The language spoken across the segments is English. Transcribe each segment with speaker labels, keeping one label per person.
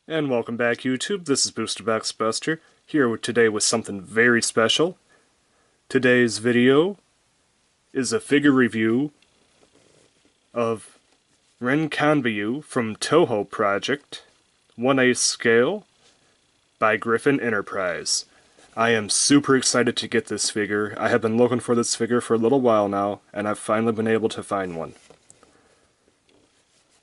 Speaker 1: And welcome back, YouTube. This is Boosterbox Buster, here today with something very special. Today's video is a figure review of Rin Kaenbyou from Touhou Project, 1/8 scale, by Griffon Enterprise. I am super excited to get this figure. I have been looking for this figure for a little while now, and I've finally been able to find one.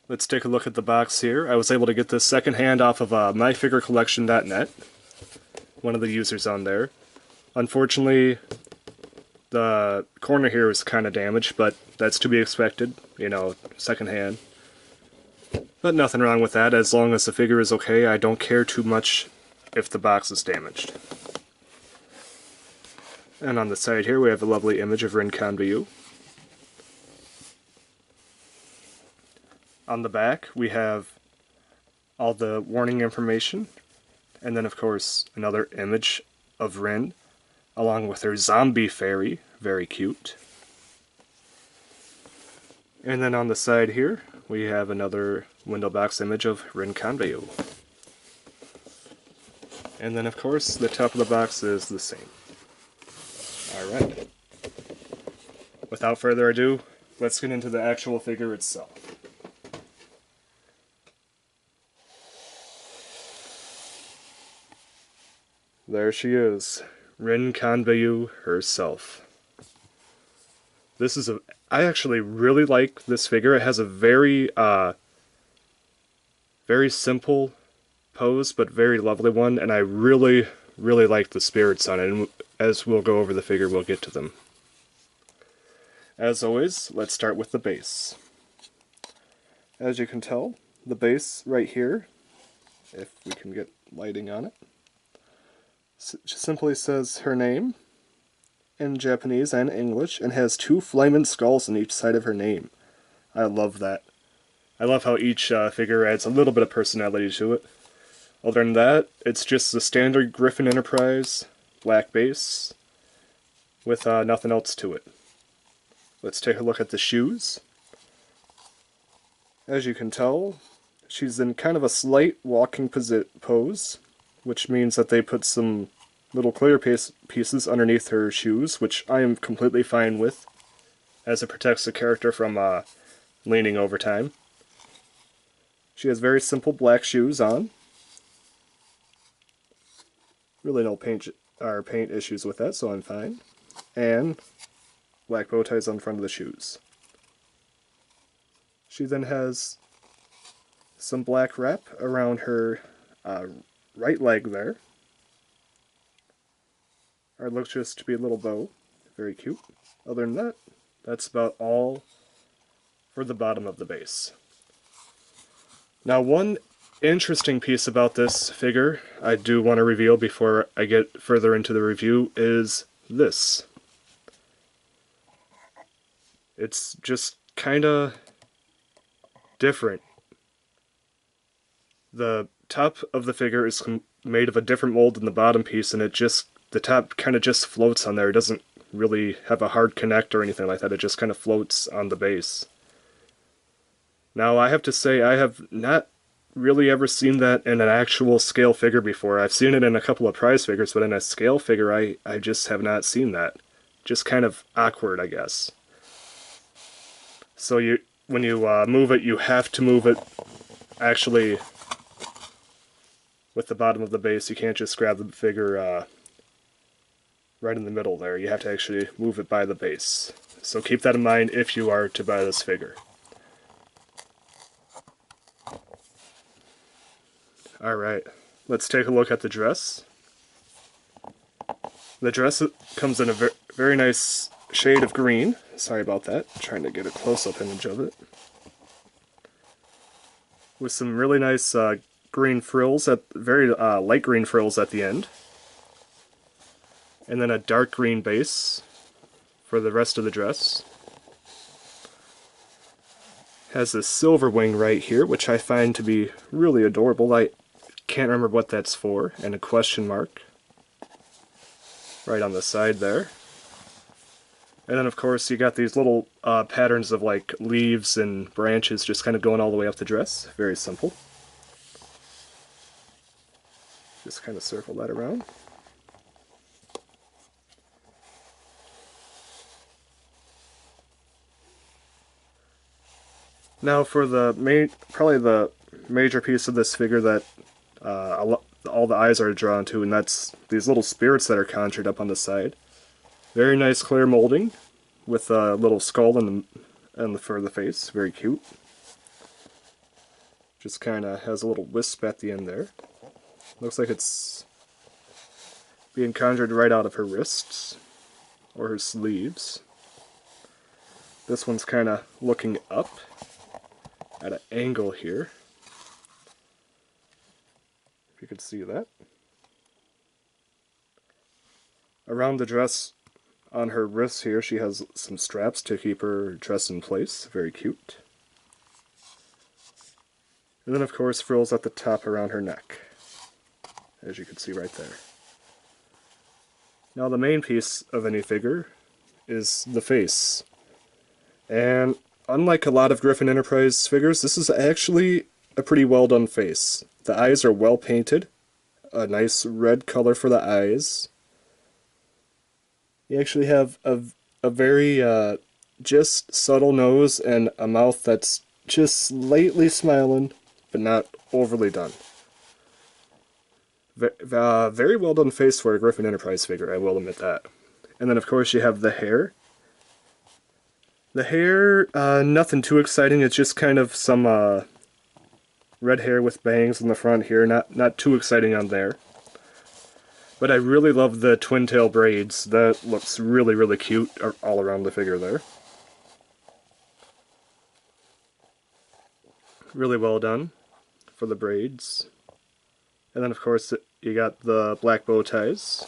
Speaker 1: Let's take a look at the box here. I was able to get this secondhand off of myfigurecollection.net, one of the users on there. Unfortunately, the corner here is kind of damaged, but that's to be expected, you know, secondhand. But nothing wrong with that. As long as the figure is okay, I don't care too much if the box is damaged. And on the side here we have a lovely image of Rin Kaenbyou. On the back we have all the warning information, and then of course another image of Rin along with her zombie fairy, very cute. And then on the side here we have another window box image of Rin Kaenbyou. And then of course the top of the box is the same. Alright. Without further ado, let's get into the actual figure itself. There she is, Rin Kaenbyou herself. This is I actually really like this figure. It has a very simple pose, but very lovely one, and I really like the spirits on it, and as we'll go over the figure, we'll get to them. As always, let's start with the base. As you can tell, the base right here, if we can get lighting on it, simply says her name in Japanese and English, and has two flaming skulls on each side of her name. I love that. I love how each figure adds a little bit of personality to it. Other than that, it's just the standard Griffon Enterprise black base with nothing else to it. Let's take a look at the shoes. As you can tell, she's in kind of a slight walking pose, which means that they put some little clear pieces underneath her shoes, which I am completely fine with, as it protects the character from leaning over time. She has very simple black shoes on. Really no paint issues with that, so I'm fine. And black bow ties on the front of the shoes. She then has some black wrap around her right leg there. It looks just to be a little bow. Very cute. Other than that, that's about all for the bottom of the base. Now, one interesting piece about this figure I do want to reveal before I get further into the review is this. It's just kinda different. The top of the figure is made of a different mold than the bottom piece, and the top kind of just floats on there. It doesn't really have a hard connect or anything like that. It just kind of floats on the base. Now, I have to say, I have not really ever seen that in an actual scale figure before. I've seen it in a couple of prize figures, but in a scale figure, I just have not seen that. Just kind of awkward, I guess. So when you move it, you have to move it actually with the bottom of the base. You can't just grab the figure right in the middle there. You have to actually move it by the base. So keep that in mind if you are to buy this figure. Alright, let's take a look at the dress. The dress comes in a very nice shade of green. Sorry about that. I'm trying to get a close-up image of it. With some really nice green frills, very light green frills at the end. And then a dark green base for the rest of the dress. Has this silver wing right here, which I find to be really adorable. I can't remember what that's for, and a question mark right on the side there. And then of course you got these little patterns of like leaves and branches just kind of going all the way up the dress. Very simple. Just kind of circle that around. Now for the probably the major piece of this figure that all the eyes are drawn to, and that's these little spirits that are conjured up on the side. Very nice clear molding with a little skull for the face. Very cute. Just kind of has a little wisp at the end there. Looks like it's being conjured right out of her wrists or her sleeves. This one's kind of looking up at an angle here. If you could see that. Around the dress on her wrists here, she has some straps to keep her dress in place. Very cute. And then, of course, frills at the top around her neck, as you can see right there. Now, the main piece of any figure is the face. And unlike a lot of Griffon Enterprise figures, this is actually a pretty well done face. The eyes are well painted, a nice red color for the eyes. You actually have a very just subtle nose and a mouth that's just slightly smiling, but not overly done. Very well done face for a Griffon Enterprise figure, I will admit that. And then of course you have the hair. The hair, nothing too exciting, it's just kind of some red hair with bangs in the front here, not too exciting on there. But I really love the twin tail braids. That looks really, really cute all around the figure there. Really well done for the braids. And then of course you got the black bow ties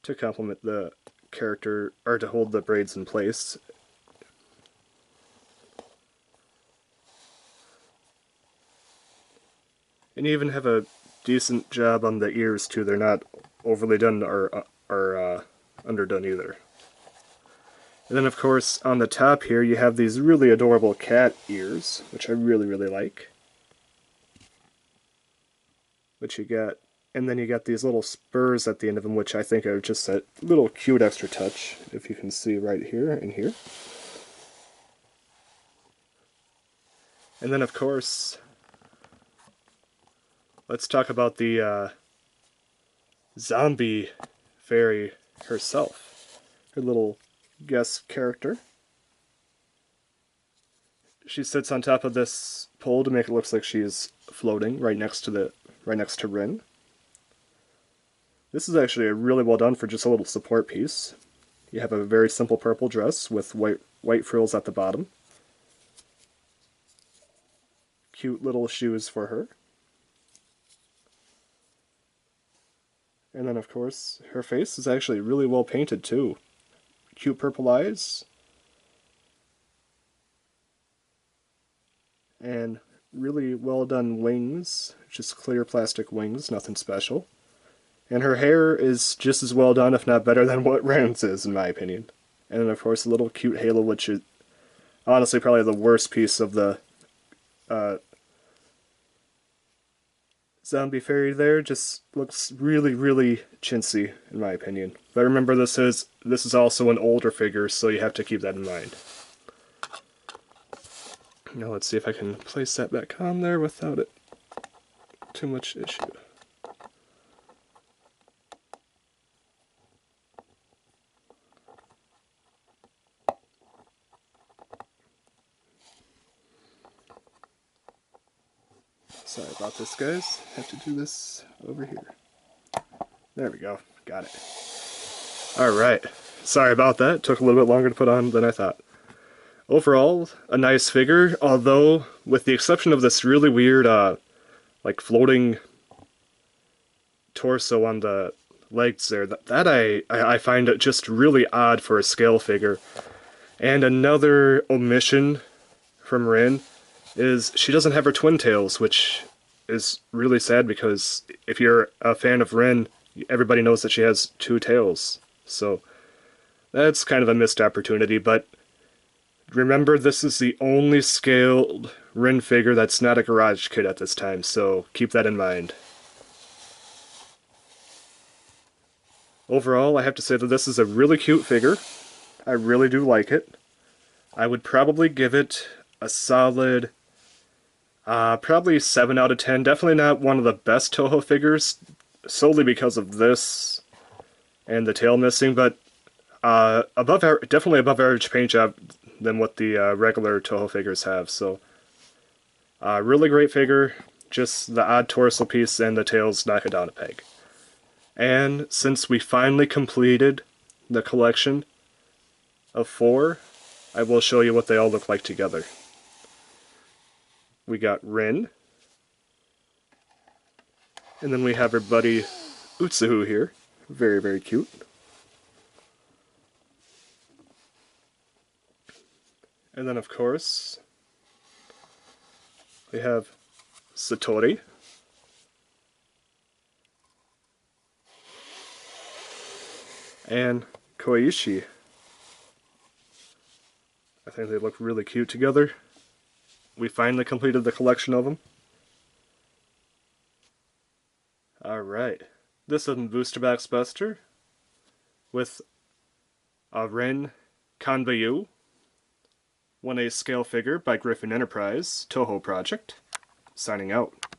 Speaker 1: to complement the character, or to hold the braids in place. And you even have a decent job on the ears too. They're not overly done or underdone either. And then of course on the top here you have these really adorable cat ears, which I really, really like. Which you got, and then you got these little spurs at the end of them, which I think are just a little cute extra touch, if you can see right here and here. And then of course, let's talk about the zombie fairy herself. Her little guest character. She sits on top of this pole to make it look like she's floating right next to Rin. This is actually really well done for just a little support piece. You have a very simple purple dress with white frills at the bottom. Cute little shoes for her. And then of course, her face is actually really well painted too. Cute purple eyes. And really well done wings. Just clear plastic wings, nothing special. And her hair is just as well done, if not better, than what Rin's is, in my opinion. And then of course a little cute halo, which is honestly probably the worst piece of the zombie fairy there. Just looks really, really chintzy, in my opinion. But remember, this is also an older figure, so you have to keep that in mind. Now let's see if I can place that back on there without it too much issue. Sorry about this, guys. Have to do this over here. There we go. Got it. Alright. Sorry about that. It took a little bit longer to put on than I thought. Overall, a nice figure, although with the exception of this really weird, like floating torso on the legs there, that I find it just really odd for a scale figure. And another omission from Rin is she doesn't have her twin tails, which is really sad because if you're a fan of Rin, everybody knows that she has two tails. So that's kind of a missed opportunity, but remember, this is the only scaled Rin figure that's not a garage kit at this time, so keep that in mind. Overall, I have to say that this is a really cute figure. I really do like it. I would probably give it a solid, probably 7 out of 10. Definitely not one of the best Touhou figures, solely because of this and the tail missing, but definitely above average paint job than what the regular Touhou figures have. So, really great figure. Just the odd torso piece and the tails knock it down a peg. And since we finally completed the collection of 4, I will show you what they all look like together. We got Rin, and then we have our buddy Utsuho here. Very, very cute. And then, of course, we have Satori. And Koishi. I think they look really cute together. We finally completed the collection of them. Alright. This is Booster Box Buster with a Rin Kaenbyou 1/8 scale figure by Griffon Enterprise, Touhou Project. Signing out.